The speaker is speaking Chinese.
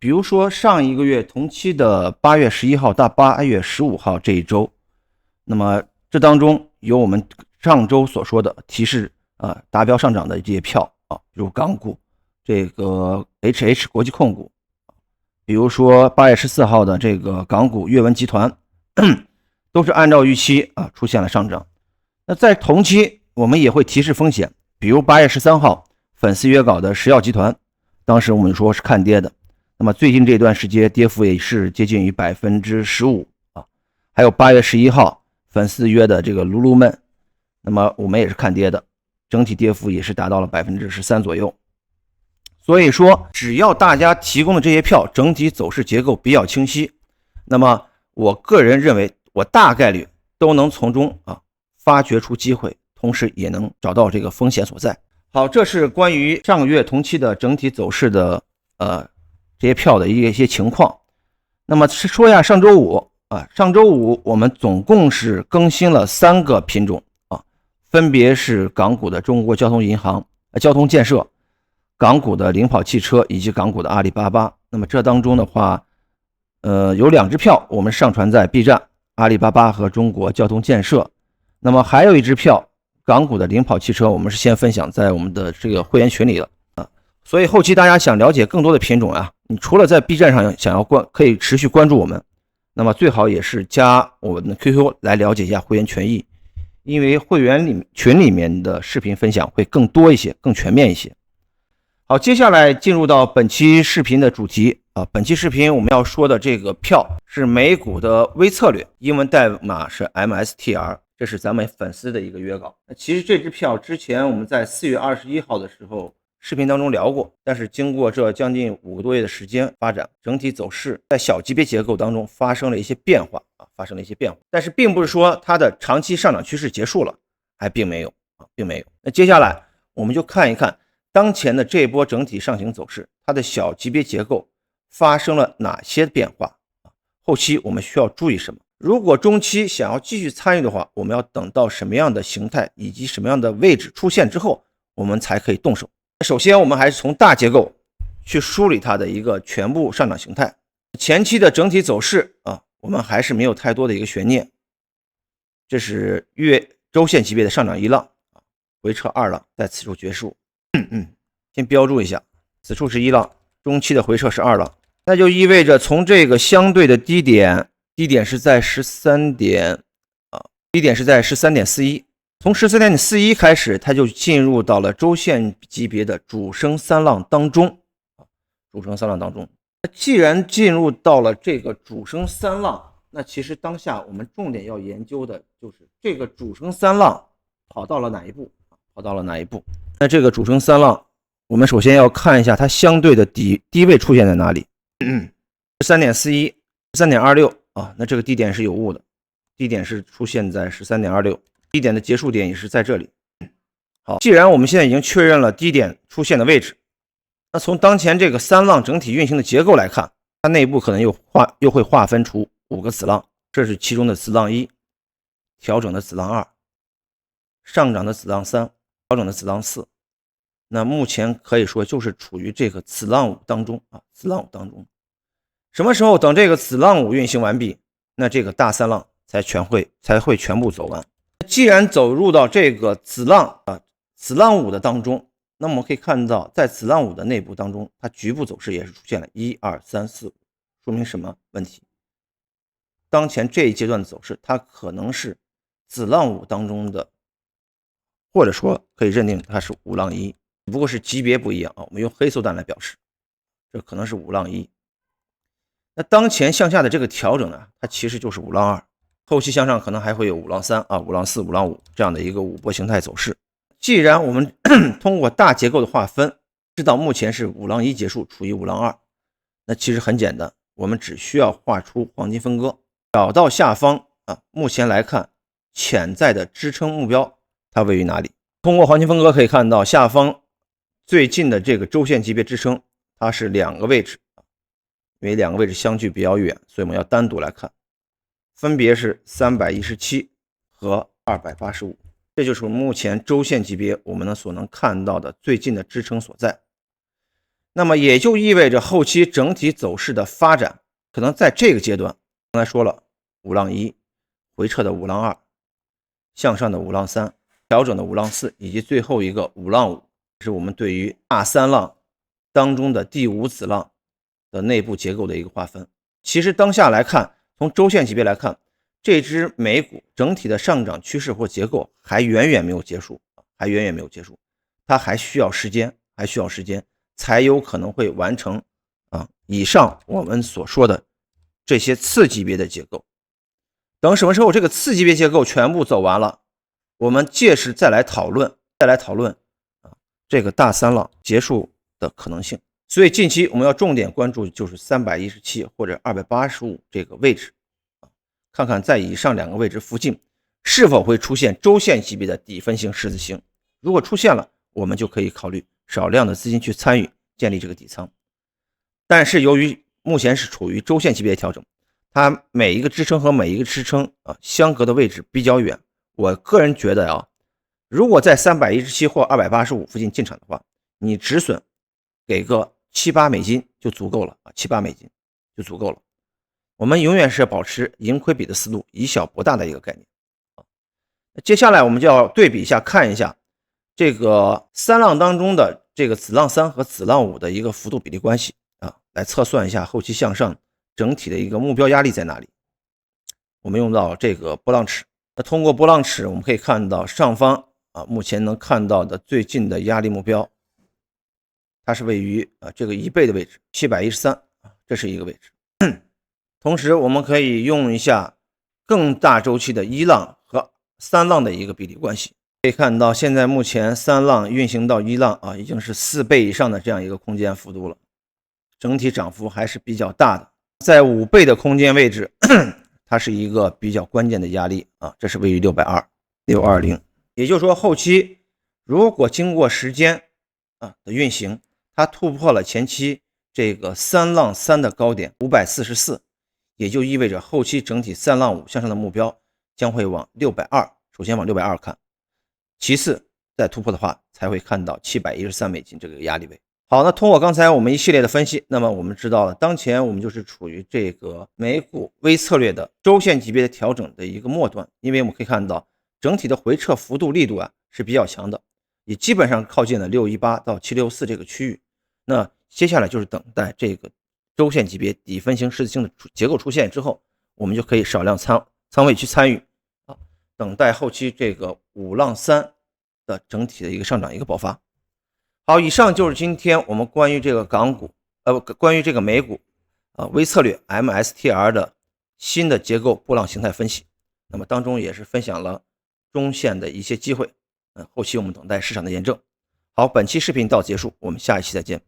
比如说上一个月同期的8月11号到8月15号这一周，那么这当中有我们上周所说的提示达标上涨的这些票比如港股这个 HH 国际控股，比如说8月14号的这个港股阅文集团都是按照预期出现了上涨。那在同期我们也会提示风险，比如8月13号粉丝约稿的石药集团，当时我们说是看跌的，那么最近这段时间跌幅也是接近于 15% 还有8月11号粉丝约的这个卢卢闷，那么我们也是看跌的，整体跌幅也是达到了 13% 左右。所以说只要大家提供的这些票整体走势结构比较清晰，那么我个人认为我大概率都能从中发掘出机会，同时也能找到这个风险所在。好，这是关于上个月同期的整体走势的这些票的一些情况。那么说一下上周五上周五我们总共是更新了3个品种分别是港股的中国交通银行、交通建设、港股的领跑汽车以及港股的阿里巴巴。那么这当中的话有2支票我们上传在 B 站，阿里巴巴和中国交通建设。那么还有1支票港股的领跑汽车，我们是先分享在我们的这个会员群里了所以后期大家想了解更多的品种你除了在 B 站上想要可以持续关注我们，那么最好也是加我们的 QQ 来了解一下会员权益，因为会员群里面的视频分享会更多一些，更全面一些。好，接下来进入到本期视频的主题本期视频我们要说的这个票是美股的微策略，英文代码是 MSTR， 这是咱们粉丝的一个约稿。其实这支票之前我们在4月21号的时候视频当中聊过，但是经过这将近5个多月的时间发展，整体走势在小级别结构当中发生了一些变化但是并不是说它的长期上涨趋势结束了，还并没有。那接下来我们就看一看当前的这一波整体上行走势，它的小级别结构发生了哪些变化后期我们需要注意什么？如果中期想要继续参与的话，我们要等到什么样的形态以及什么样的位置出现之后，我们才可以动手。首先我们还是从大结构去梳理它的一个全部上涨形态。前期的整体走势我们还是没有太多的一个悬念，这是周线级别的上涨1浪回撤2浪，在此处结束先标注一下，此处是1浪，中期的回撤是2浪，那就意味着从这个相对的低点是在13.41，从13.41开始，它就进入到了周线级别的主升3浪当中。既然进入到了这个主升3浪，那其实当下我们重点要研究的就是这个主升3浪跑到了哪一步？那这个主升3浪，我们首先要看一下它相对的低位出现在哪里。13.41、13.26那这个低点是有误的，低点是出现在 13.26。低点的结束点也是在这里。好，既然我们现在已经确认了低点出现的位置，那从当前这个3浪整体运行的结构来看，它内部可能又会划分出5个子浪，这是其中的子浪1，调整的子浪2，上涨的子浪3，调整的子浪4。那目前可以说就是处于这个子浪5当中什么时候等这个子浪5运行完毕，那这个大3浪才会全部走完。既然走入到这个子浪5的当中，那么我们可以看到在子浪5的内部当中，它局部走势也是出现了1、2、3、4、5，说明什么问题？当前这一阶段的走势，它可能是子浪5当中的，或者说可以认定它是5浪1，不过是级别不一样我们用黑色段来表示，这可能是5浪1。那当前向下的这个调整呢，它其实就是5浪2。后期向上可能还会有5浪3、5浪4、5浪5这样的一个5波形态走势。既然我们通过大结构的划分知道目前是5浪1结束，处于5浪2，那其实很简单，我们只需要画出黄金分割，找到下方目前来看潜在的支撑目标它位于哪里。通过黄金分割可以看到下方最近的这个周线级别支撑它是2个位置，因为2个位置相距比较远，所以我们要单独来看，分别是317和285，这就是目前周线级别我们所能看到的最近的支撑所在。那么也就意味着后期整体走势的发展可能在这个阶段，刚才说了五浪一，回撤的五浪二，向上的五浪三，调整的五浪四，以及最后一个五浪五，是我们对于大三浪当中的第五子浪的内部结构的一个划分。其实当下来看，从周线级别来看，这只美股整体的上涨趋势或结构还远远没有结束，它还需要时间，才有可能会完成以上我们所说的这些次级别的结构。等什么时候这个次级别结构全部走完了，我们届时再来讨论这个大三浪结束的可能性。所以近期我们要重点关注就是317或者285这个位置，看看在以上两个位置附近是否会出现周线级别的底分型十字星。如果出现了，我们就可以考虑少量的资金去参与建立这个底仓。但是由于目前是处于周线级别的调整，它每一个支撑和每一个支撑相隔的位置比较远，我个人觉得如果在317或285附近进场的话，你止损给个7、8美金就足够了，7、8美金就足够了。我们永远是保持盈亏比的思路，以小博大的一个概念。接下来我们就要对比一下，看一下这个三浪当中的这个子浪三和子浪五的一个幅度比例关系来测算一下后期向上整体的一个目标压力在哪里。我们用到这个波浪尺，那通过波浪尺我们可以看到上方目前能看到的最近的压力目标，它是位于这个1倍的位置713，这是一个位置。同时我们可以用一下更大周期的一浪和三浪的一个比例关系，可以看到现在目前三浪运行到一浪已经是4倍以上的这样一个空间幅度了，整体涨幅还是比较大的。在5倍的空间位置它是一个比较关键的压力这是位于620，也就是说后期如果经过时间的运行，它突破了前期这个三浪三的高点544，也就意味着后期整体三浪五向上的目标将会往620，首先往620看，其次再突破的话才会看到713美金这个压力位。好，那通过刚才我们一系列的分析，那么我们知道了当前我们就是处于这个美股微策略的周线级别的调整的一个末端，因为我们可以看到整体的回撤幅度力度是比较强的，也基本上靠近了618到764这个区域。那接下来就是等待这个周线级别底分型十字星的结构出现之后，我们就可以少量仓位去参与等待后期这个五浪三的整体的一个上涨一个爆发。好，以上就是今天我们关于这个关于这个美股微策略 MSTR 的新的结构波浪形态分析。那么当中也是分享了中线的一些机会，后期我们等待市场的验证。好，本期视频到此结束，我们下一期再见。